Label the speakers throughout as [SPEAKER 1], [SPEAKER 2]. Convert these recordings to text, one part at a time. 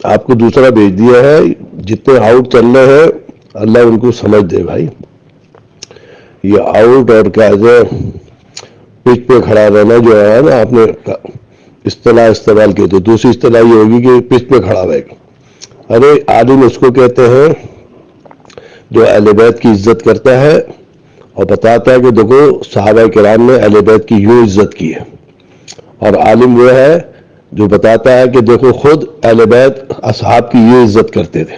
[SPEAKER 1] آپ کو دوسرا بھیج دیا ہے. جتنے آؤٹ چل رہے ہیں اللہ ان کو سمجھ دے بھائی. یہ آؤٹ اور کیا ہے پچ پہ کھڑا رہنا جو ہے نا، آپ نے اصطلاح استعمال کی تھی، دوسری اصطلاح یہ ہوگی کہ پچ پہ کھڑا رہے گا. ارے عالم اس کو کہتے ہیں جو اہل بیت کی عزت کرتا ہے اور بتاتا ہے کہ دیکھو صحابہ کرام نے اہل بیت کی یوں عزت کی ہے. اور عالم وہ ہے جو بتاتا ہے کہ دیکھو خود اہل بیت اصحاب کی یہ عزت کرتے تھے.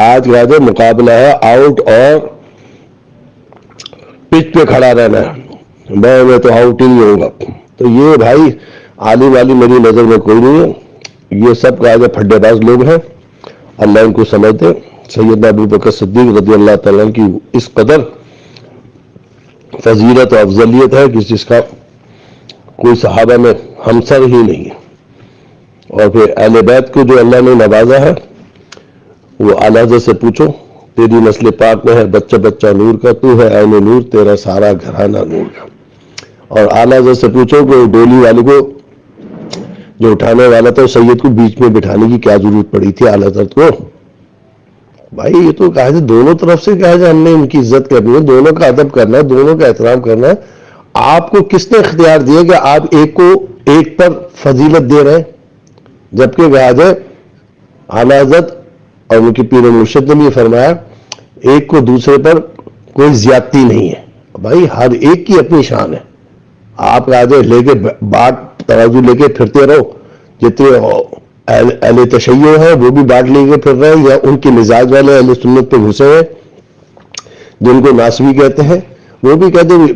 [SPEAKER 1] آج کا جو مقابلہ ہے آؤٹ اور پچ پہ کھڑا رہنا ہے، میں تو آؤٹ ہی نہیں ہوگا. تو یہ بھائی عالم والی میری نظر میں کوئی نہیں ہے. یہ سب کا آگے پھڈے باز لوگ ہیں، اللہ ان کو سمجھ دے. سیدنا ابو بکر صدیق رضی اللہ تعالیٰ عنہ کی اس قدر فضیلت و افضلیت ہے کہ جس کا کوئی صحابہ میں ہمسر ہی نہیں ہے. اور پھر اہل بیت کو جو اللہ نے نوازا ہے وہ اعلی حضرت سے پوچھو، تیری نسل پاک میں ہے بچہ بچہ نور کا، تو ہے عین نور، تیرا سارا گھرانہ نور کا. اور اعلی حضرت سے پوچھو کہ ڈولی والے کو جو اٹھانے والا تھا سید کو بیچ میں بٹھانے کی کیا ضرورت پڑی تھی اعلی حضرت کو. بھائی یہ تو کہا جائے دونوں طرف سے کہا جائے ہم نے ان کی عزت کرنی ہے، دونوں کا ادب کرنا ہے، دونوں کا احترام کرنا ہے. آپ کو کس نے اختیار دیا کہ آپ ایک کو ایک پر فضیلت دے رہے ہیں، جبکہ کہا جائے اعلی حضرت اور ان کی پیر و مرشد نے بھی فرمایا ایک کو دوسرے پر کوئی زیادتی نہیں ہے. بھائی ہر ایک کی اپنی شان ہے. آپ کہا جائے لے کے باٹ ترازو لے کے پھرتے رہو، جتنے اہل تشیع ہیں وہ بھی باٹ لے کے پھر رہے ہیں، یا ان کے مزاج والے اہل سنت پہ گھسے ہیں جن کو ناسوی کہتے ہیں، وہ بھی کہتے ہیں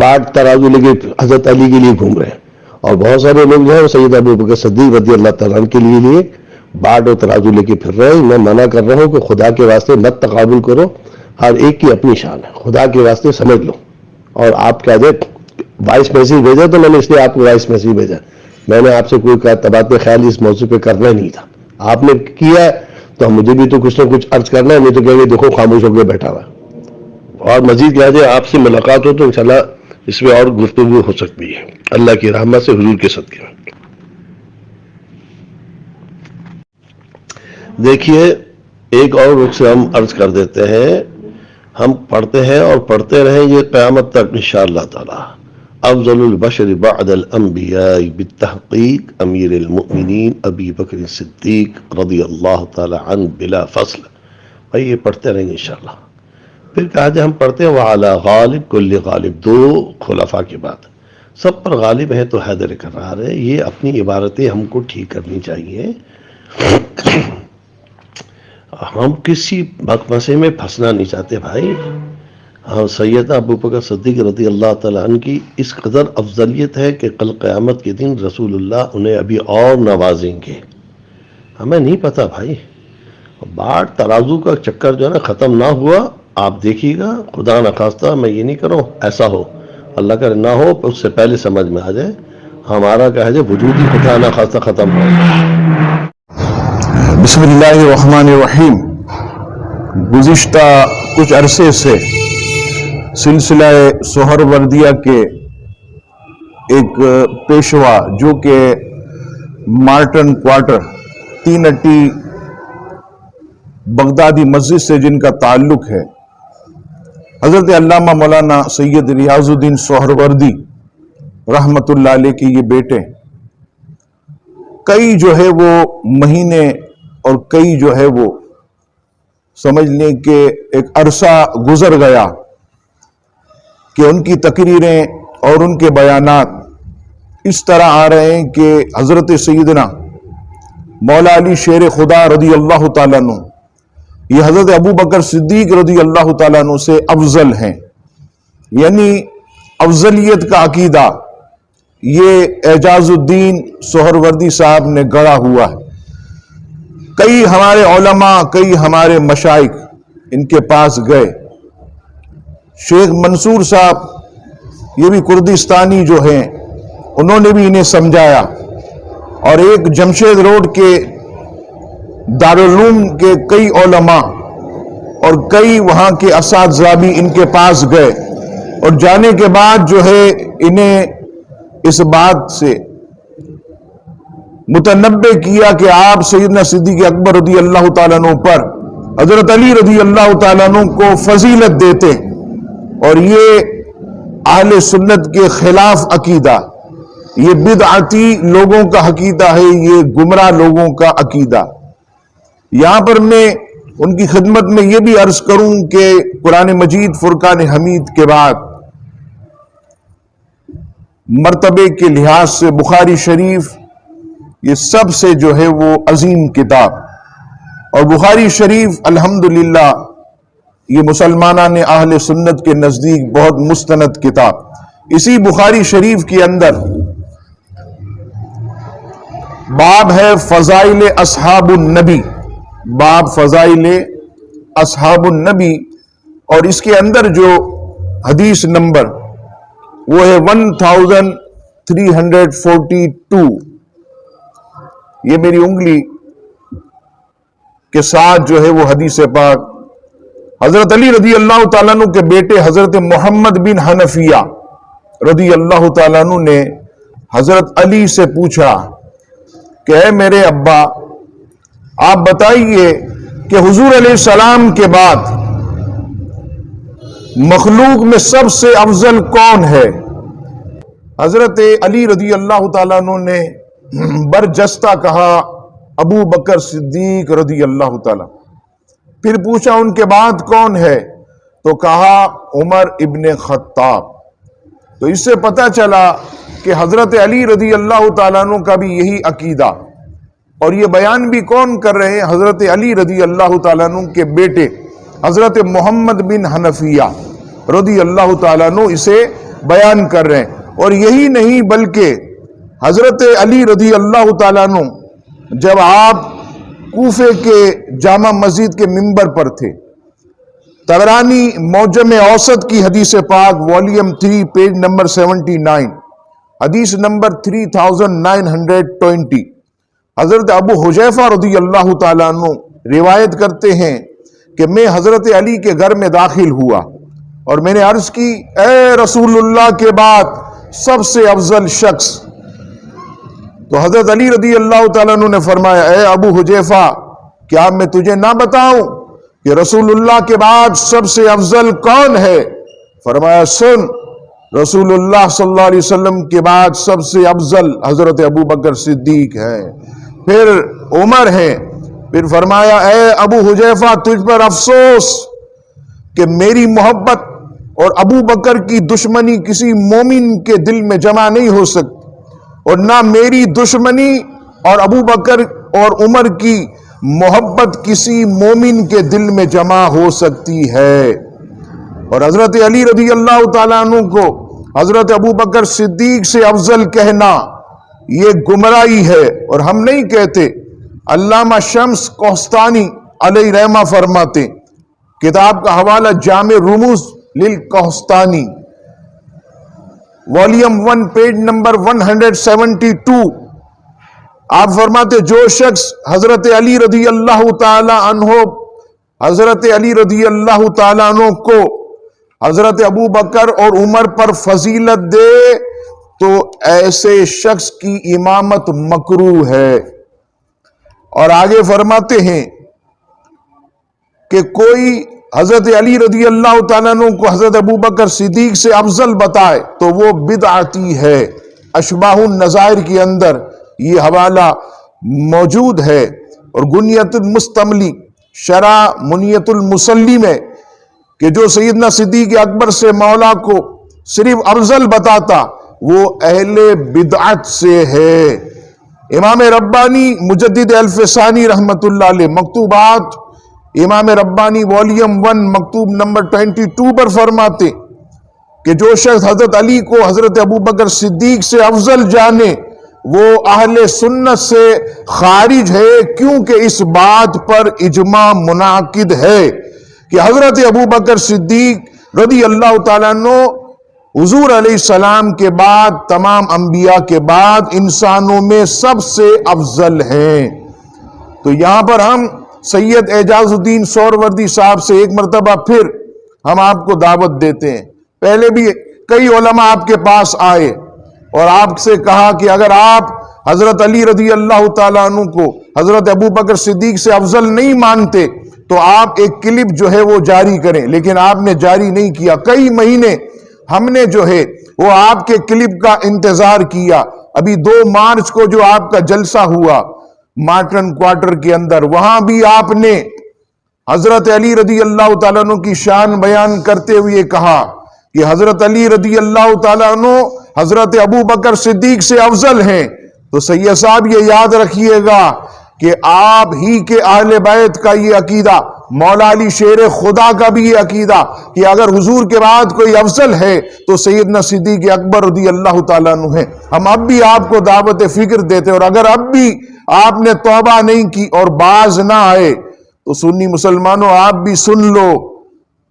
[SPEAKER 1] باٹ ترازو لے کے حضرت علی کے لیے گھوم رہے ہیں. اور بہت سارے لوگ جو ہیں سید ابو بکر صدیق رضی اللہ تعالیٰ عنہ کے لیے باٹ اور ترازو لے کے پھر رہے ہیں. میں منع کر رہا ہوں کہ خدا کے واسطے مت تقابل کرو، ہر ایک کی اپنی شان ہے، خدا کے واسطے سمجھ لو. اور آپ کہہ دیں وائس میسیج بھیجا تو میں نے اس لیے آپ کو وائس میسیج بھیجا، میں نے آپ سے کوئی تبادلہ خیال اس موضوع پہ کرنا ہی نہیں تھا. آپ نے کیا ہے تو مجھے بھی تو کچھ نہ کچھ عرض کرنا ہے، نہیں تو کہیں گے دیکھو خاموش ہو کے بیٹھا ہوا. اور مزید کہا جائے آپ سے ملاقات ہو تو انشاءاللہ اس میں اور گفتگو ہو سکتی ہے اللہ کی رحمت سے حضور کے صدقے میں. دیکھیے ایک اور رخ سے ہم عرض کر دیتے ہیں، ہم پڑھتے ہیں اور پڑھتے رہیں یہ قیامت تک انشاءاللہ تعالی. افضل البشر بعد الانبیاء بالتحقیق امیر المؤمنین ابی بکر صدیق رضی اللہ تعالی عنہ بلا فصل. بھائی یہ پڑھتے رہیں گے انشاءاللہ. پھر کہا جائے ہم پڑھتے ہیں وعلی غالب کل غالب، دو خلفاء کے بعد سب پر غالب ہے تو حیدر کرار ہے. یہ اپنی عبارتیں ہم کو ٹھیک کرنی چاہیے. ہم کسی مقمصے میں پھنسنا نہیں چاہتے بھائی. ہاں سیدنا ابو بکر صدیق رضی اللہ تعالیٰ عنہ کی اس قدر افضلیت ہے کہ کل قیامت کے دن رسول اللہ انہیں ابھی اور نوازیں گے. ہمیں نہیں پتا بھائی. باٹ ترازو کا چکر جو ہے نا ختم نہ ہوا. آپ دیکھیے گا، خدا نخواستہ میں یہ نہیں کروں ایسا ہو، اللہ کا نہ ہو، اس سے پہلے سمجھ میں آ جائے ہمارا کہا جائے وجود ہی خدا نخواستہ ختم ہو.
[SPEAKER 2] بسم اللہ الرحمن الرحیم. گزشتہ کچھ عرصے سے سلسلہ سہروردیہ کے ایک پیشوا جو کہ مارٹن کوارٹر تین اٹی بغدادی مسجد سے جن کا تعلق ہے، حضرت علامہ مولانا سید ریاض الدین سہروردی رحمت اللہ علیہ کے یہ بیٹے کئی جو ہے وہ مہینے اور کئی جو ہے وہ سمجھ لیں کہ ایک عرصہ گزر گیا کہ ان کی تقریریں اور ان کے بیانات اس طرح آ رہے ہیں کہ حضرت سیدنا مولا علی شیر خدا رضی اللہ تعالیٰ عنہ یہ حضرت ابو بکر صدیق رضی اللہ تعالیٰ عنہ سے افضل ہیں. یعنی افضلیت کا عقیدہ یہ اعجاز الدین سہروردی صاحب نے گڑا ہوا ہے. کئی ہمارے علماء، کئی ہمارے مشائخ ان کے پاس گئے. شیخ منصور صاحب یہ بھی کردستانی جو ہیں انہوں نے بھی انہیں سمجھایا، اور ایک جمشید روڈ کے دارالعلوم کے کئی علماء اور کئی وہاں کے اساتذہ بھی ان کے پاس گئے، اور جانے کے بعد جو ہے انہیں اس بات سے متنبع کیا کہ آپ سیدنا صدیق اکبر رضی اللہ تعالیٰ عنہ پر حضرت علی رضی اللہ تعالیٰ عنہ کو فضیلت دیتے، اور یہ اہل سنت کے خلاف عقیدہ، یہ بدعتی لوگوں کا عقیدہ ہے، یہ گمراہ لوگوں کا عقیدہ۔ یہاں پر میں ان کی خدمت میں یہ بھی عرض کروں کہ قرآن مجید فرقان حمید کے بعد مرتبے کے لحاظ سے بخاری شریف یہ سب سے جو ہے وہ عظیم کتاب، اور بخاری شریف الحمدللہ یہ مسلمانہ نے اہل سنت کے نزدیک بہت مستند کتاب۔ اسی بخاری شریف کے اندر باب ہے فضائل اصحاب النبی، باب فضائل اصحاب النبی، اور اس کے اندر جو حدیث نمبر وہ ہے 1342، یہ میری انگلی کے ساتھ جو ہے وہ حدیث پاک حضرت علی رضی اللہ تعالیٰ عنہ کے بیٹے حضرت محمد بن حنفیہ رضی اللہ تعالیٰ عنہ نے حضرت علی سے پوچھا کہ اے میرے ابا، آپ بتائیے کہ حضور علیہ السلام کے بعد مخلوق میں سب سے افضل کون ہے؟ حضرت علی رضی اللہ تعالیٰ عنہ نے برجستہ کہا ابو بکر صدیق رضی اللہ تعالیٰ۔ پھر پوچھا ان کے بعد کون ہے؟ تو کہا عمر ابن خطاب۔ تو اس سے پتہ چلا کہ حضرت علی رضی اللہ تعالیٰ عنہ کا بھی یہی عقیدہ، اور یہ بیان بھی کون کر رہے ہیں؟ حضرت علی رضی اللہ تعالیٰ عنہ کے بیٹے حضرت محمد بن حنفیہ رضی اللہ تعالیٰ عنہ اسے بیان کر رہے ہیں۔ اور یہی نہیں بلکہ حضرت علی رضی اللہ تعالیٰ عنہ جب آپ کوفے کے جامع مسجد کے منبر پر تھے، طبرانی معجم اوسط کی حدیث پاک والیوم 3 پیج نمبر 79 حدیث نمبر 3920، حضرت ابو حذیفہ رضی اللہ تعالیٰ عنہ روایت کرتے ہیں کہ میں حضرت علی کے گھر میں داخل ہوا اور میں نے عرض کی اے رسول اللہ کے بعد سب سے افضل شخص؟ تو حضرت علی رضی اللہ تعالیٰ عنہ نے فرمایا اے ابو حذیفہ، کیا میں تجھے نہ بتاؤں کہ رسول اللہ کے بعد سب سے افضل کون ہے؟ فرمایا سن، رسول اللہ صلی اللہ علیہ وسلم کے بعد سب سے افضل حضرت ابو بکر صدیق ہے، پھر عمر ہے۔ پھر فرمایا اے ابو حذیفہ، تجھ پر افسوس کہ میری محبت اور ابو بکر کی دشمنی کسی مومن کے دل میں جمع نہیں ہو سکتی، اور نہ میری دشمنی اور ابو بکر اور عمر کی محبت کسی مومن کے دل میں جمع ہو سکتی ہے۔ اور حضرت علی رضی اللہ تعالیٰ عنہ کو حضرت ابو بکر صدیق سے افضل کہنا یہ گمراہی ہے، اور ہم نہیں کہتے۔ علامہ شمس کوہستانی علیہ رحمہ فرماتے، کتاب کا حوالہ جامع رموز للکوہستانی والیوم 1 پیج نمبر 172، آپ فرماتے جو شخص حضرت علی رضی اللہ تعالی عنہ حضرت علی رضی اللہ تعالی عنہ کو حضرت ابو بکر اور عمر پر فضیلت دے تو ایسے شخص کی امامت مکروہ ہے۔ اور آگے فرماتے ہیں کہ کوئی حضرت علی رضی اللہ تعالیٰ عنہ کو حضرت ابو بکر صدیق سے افضل بتائے تو وہ بدعتی ہے۔ اشباہ النظائر کے اندر یہ حوالہ موجود ہے، اور گنیت المستملی شرح منیت المسلی میں کہ جو سیدنا صدیق اکبر سے مولا کو صرف افضل بتاتا وہ اہل بدعت سے ہے۔ امام ربانی مجدد الفسانی رحمت اللہ علیہ مکتوبات امام ربانی والیوم 1 مکتوب نمبر 22 پر فرماتے کہ جو شخص حضرت علی کو حضرت ابو بکر صدیق سے افضل جانے وہ اہل سنت سے خارج ہے، کیونکہ اس بات پر اجماع منعقد ہے کہ حضرت ابو بکر صدیق رضی اللہ تعالیٰ عنہ حضور علیہ السلام کے بعد تمام انبیاء کے بعد انسانوں میں سب سے افضل ہیں۔ تو یہاں پر ہم سید اعجاز الدین سہروردی صاحب سے ایک مرتبہ پھر ہم آپ کو دعوت دیتے ہیں۔ پہلے بھی کئی علماء آپ کے پاس آئے اور آپ سے کہا کہ اگر آپ حضرت علی رضی اللہ تعالیٰ عنہ کو حضرت ابو بکر صدیق سے افضل نہیں مانتے تو آپ ایک کلپ جو ہے وہ جاری کریں، لیکن آپ نے جاری نہیں کیا۔ کئی مہینے ہم نے جو ہے وہ آپ کے کلپ کا انتظار کیا۔ ابھی 2 مارچ کو جو آپ کا جلسہ ہوا مارٹن کوارٹر کے اندر، وہاں بھی آپ نے حضرت علی رضی اللہ تعالیٰ عنہ کی شان بیان کرتے ہوئے کہا کہ حضرت علی رضی اللہ تعالیٰ عنہ حضرت ابو بکر صدیق سے افضل ہیں۔ تو سید صاحب یہ یاد رکھیے گا کہ آپ ہی کے اہل بیت کا یہ عقیدہ، مولا علی شیر خدا کا بھی یہ عقیدہ کہ اگر حضور کے بعد کوئی افضل ہے تو سیدنا صدیق اکبر رضی اللہ تعالیٰ عنہ ہے۔ ہم اب بھی آپ کو دعوت فکر دیتے، اور اگر اب بھی آپ نے توبہ نہیں کی اور باز نہ آئے تو سنی مسلمانوں آپ بھی سن لو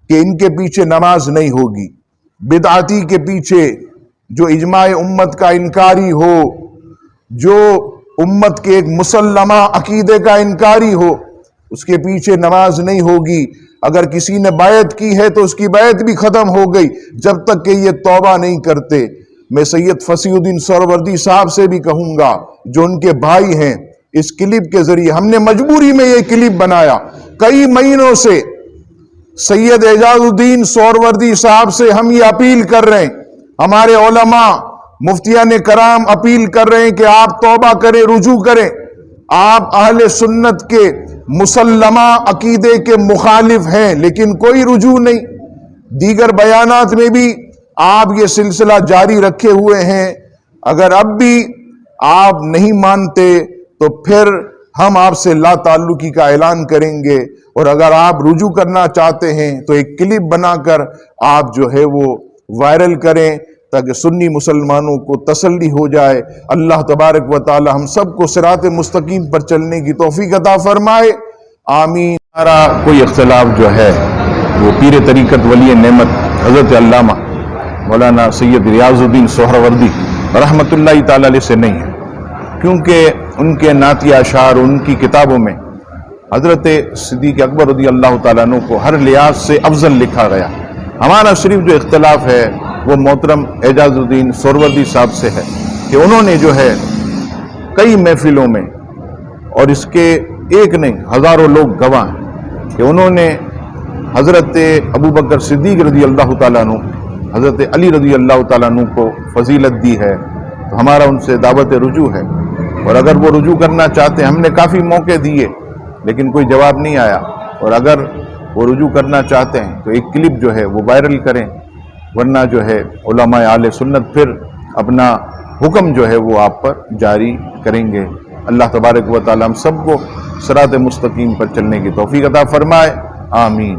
[SPEAKER 2] کہ ان کے پیچھے نماز نہیں ہوگی۔ بدعتی کے پیچھے جو اجماع امت کا انکاری ہو، جو امت کے ایک مسلمہ عقیدے کا انکاری ہو، اس کے پیچھے نماز نہیں ہوگی۔ اگر کسی نے بیعت کی ہے تو اس کی بیعت بھی ختم ہو گئی جب تک کہ یہ توبہ نہیں کرتے۔ میں سید فصیح الدین سہروردی صاحب سے بھی کہوں گا جو ان کے بھائی ہیں، اس کلپ کے ذریعے ہم نے مجبوری میں یہ کلپ بنایا، کئی مہینوں سے سید اعجاز الدین سہروردی صاحب سے ہم یہ اپیل کر رہے ہیں، ہمارے علماء مفتیان کرام اپیل کر رہے ہیں کہ آپ توبہ کریں، رجوع کریں۔ آپ اہل سنت کے مسلمہ عقیدے کے مخالف ہیں لیکن کوئی رجوع نہیں۔ دیگر بیانات میں بھی آپ یہ سلسلہ جاری رکھے ہوئے ہیں۔ اگر اب بھی آپ نہیں مانتے تو پھر ہم آپ سے لا تعلقی کا اعلان کریں گے، اور اگر آپ رجوع کرنا چاہتے ہیں تو ایک کلپ بنا کر آپ جو ہے وہ وائرل کریں تاکہ سنی مسلمانوں کو تسلی ہو جائے۔ اللہ تبارک و تعالی ہم سب کو صراط مستقیم پر چلنے کی توفیق عطا فرمائے، آمین۔
[SPEAKER 3] ہمارا کوئی اختلاف جو ہے وہ پیر طریقت ولی نعمت حضرت علامہ مولانا سید ریاض الدین سہروردی رحمۃ اللہ تعالی علیہ سے نہیں ہے، کیونکہ ان کے نعتیہ اشعار، ان کی کتابوں میں حضرت صدیق اکبر رضی اللہ تعالیٰ عنہ کو ہر لحاظ سے افضل لکھا گیا۔ ہمارا صرف جو اختلاف ہے وہ محترم اعجاز الدین سہروردی صاحب سے ہے کہ انہوں نے جو ہے کئی محفلوں میں، اور اس کے ایک نہیں ہزاروں لوگ گواہ ہیں کہ انہوں نے حضرت ابو بکر صدیق رضی اللہ تعالیٰ عنہ، حضرت علی رضی اللہ تعالیٰ عنہ کو فضیلت دی ہے۔ تو ہمارا ان سے دعوت رجوع ہے، اور اگر وہ رجوع کرنا چاہتے ہیں، ہم نے کافی موقع دیے لیکن کوئی جواب نہیں آیا، اور اگر وہ رجوع کرنا چاہتے ہیں تو ایک کلپ جو ہے وہ وائرل کریں، ورنہ جو ہے علماء اہل سنت پھر اپنا حکم جو ہے وہ آپ پر جاری کریں گے۔ اللہ تبارک و تعالی ہم سب کو صراط مستقیم پر چلنے کی توفیق عطا فرمائے، آمین۔